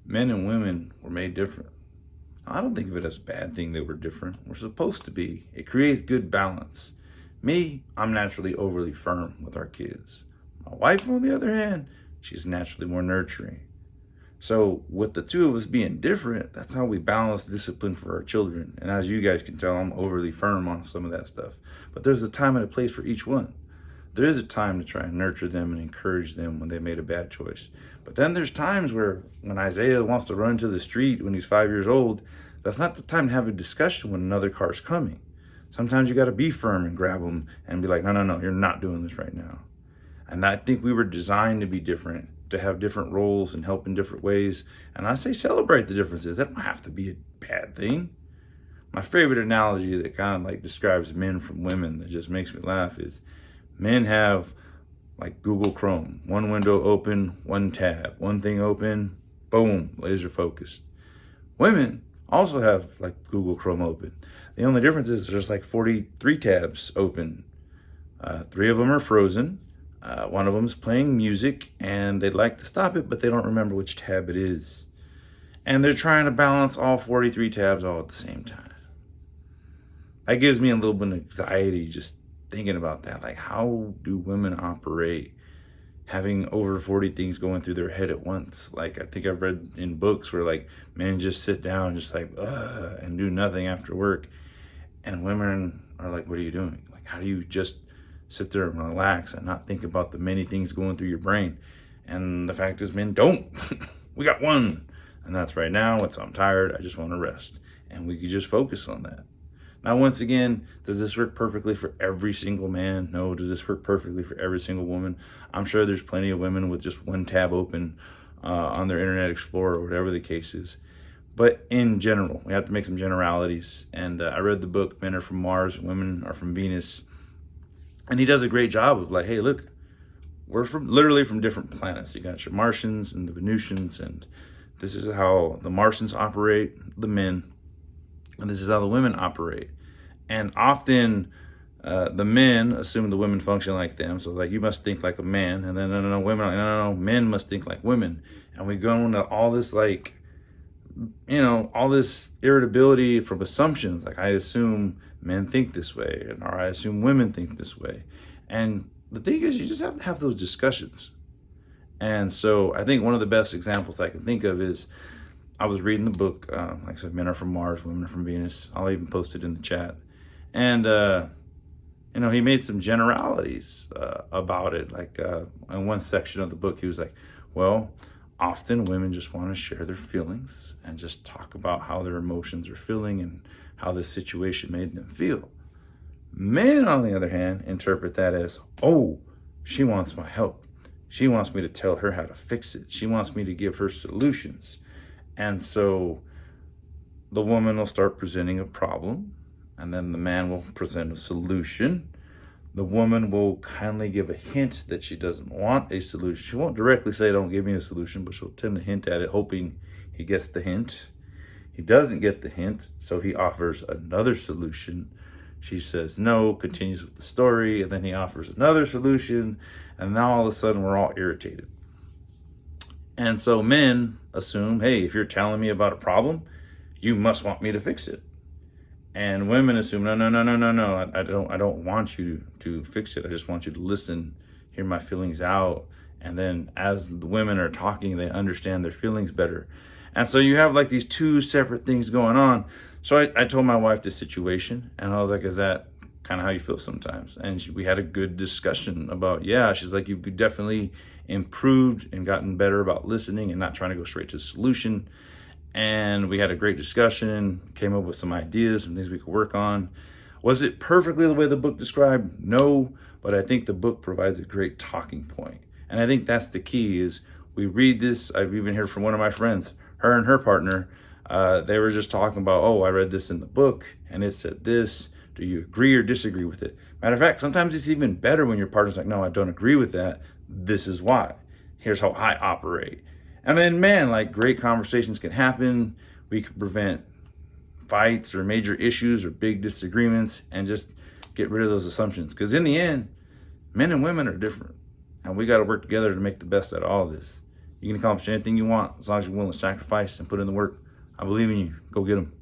men and women were made different. I don't think of it as a bad thing that we're different. We're supposed to be. It creates good balance. Me, I'm naturally overly firm with our kids. My wife, on the other hand, she's naturally more nurturing. So with the two of us being different, that's how we balance discipline for our children. And as you guys can tell, I'm overly firm on some of that stuff. But there's a time and a place for each one. There is a time to try and nurture them and encourage them when they made a bad choice. But then there's times where when Isaiah wants to run to the street when he's 5 years old, that's not the time to have a discussion when another car's coming. Sometimes you got to be firm and grab them and be like, no, you're not doing this right now. And I think we were designed to be different, to have different roles and help in different ways. And I say celebrate the differences. That don't have to be a bad thing. My favorite analogy that kind of like describes men from women that just makes me laugh is men have like Google Chrome, one window open, one tab, one thing open, boom, laser focused. Women also have like Google Chrome open. The only difference is there's like 43 tabs open. 3 of them are frozen. One of them is playing music and they'd like to stop it, but they don't remember which tab it is. And they're trying to balance all 43 tabs all at the same time. That gives me a little bit of anxiety just thinking about that. Like, how do women operate having over 40 things going through their head at once? Like, I think I've read in books where like men just sit down just like, and do nothing after work. And women are like, what are you doing? Like, how do you just sit there and relax and not think about the many things going through your brain? And the fact is, men don't. We got one. And that's right now. I'm tired. I just want to rest. And we could just focus on that. Now, once again, does this work perfectly for every single man? No. Does this work perfectly for every single woman? I'm sure there's plenty of women with just one tab open on their Internet Explorer or whatever the case is. But in general, we have to make some generalities. And I read the book, Men Are From Mars, Women Are From Venus. And he does a great job of like, hey, look, we're literally from different planets. You got your Martians and the Venusians, and this is how the Martians operate, the men, and this is how the women operate. And often the men assume the women function like them. So like, you must think like a man. And then, no, women are like, no, men must think like women. And we go into all this like, all this irritability from assumptions. Like, I assume men think this way, or I assume women think this way. And the thing is, you just have to have those discussions. And so I think one of the best examples I can think of is, I was reading the book, like I said, Men Are From Mars, Women Are From Venus. I'll even post it in the chat. And, he made some generalities about it. Like in one section of the book, he was like, well, often women just want to share their feelings and just talk about how their emotions are feeling and how this situation made them feel. Men, on the other hand, interpret that as, oh, she wants my help. She wants me to tell her how to fix it. She wants me to give her solutions. And so the woman will start presenting a problem, and then the man will present a solution. The woman will kindly give a hint that she doesn't want a solution. She won't directly say, don't give me a solution, but she'll tend to hint at it, hoping he gets the hint. He doesn't get the hint, so he offers another solution. She says no, continues with the story, and then he offers another solution, and now all of a sudden we're all irritated. And so men assume, hey, if you're telling me about a problem, you must want me to fix it. And women assume, no, I don't want you to fix it. I just want you to listen, hear my feelings out. And then as the women are talking, they understand their feelings better. And so you have like these two separate things going on. So I told my wife the situation, and I was like, is that kind of how you feel sometimes? And we had a good discussion about, yeah, she's like, you've definitely improved and gotten better about listening and not trying to go straight to the solution. And we had a great discussion, came up with some ideas, some things we could work on. Was it perfectly the way the book described? No, but I think the book provides a great talking point. And I think that's the key is we read this. I've even heard from one of my friends, her and her partner, they were just talking about, oh, I read this in the book and it said this. Do you agree or disagree with it? Matter of fact, sometimes it's even better when your partner's like, no, I don't agree with that. This is why. Here's how I operate. And then, man, like great conversations can happen. We can prevent fights or major issues or big disagreements and just get rid of those assumptions. Because in the end, men and women are different. And we got to work together to make the best out of all this. You can accomplish anything you want as long as you're willing to sacrifice and put in the work. I believe in you. Go get them.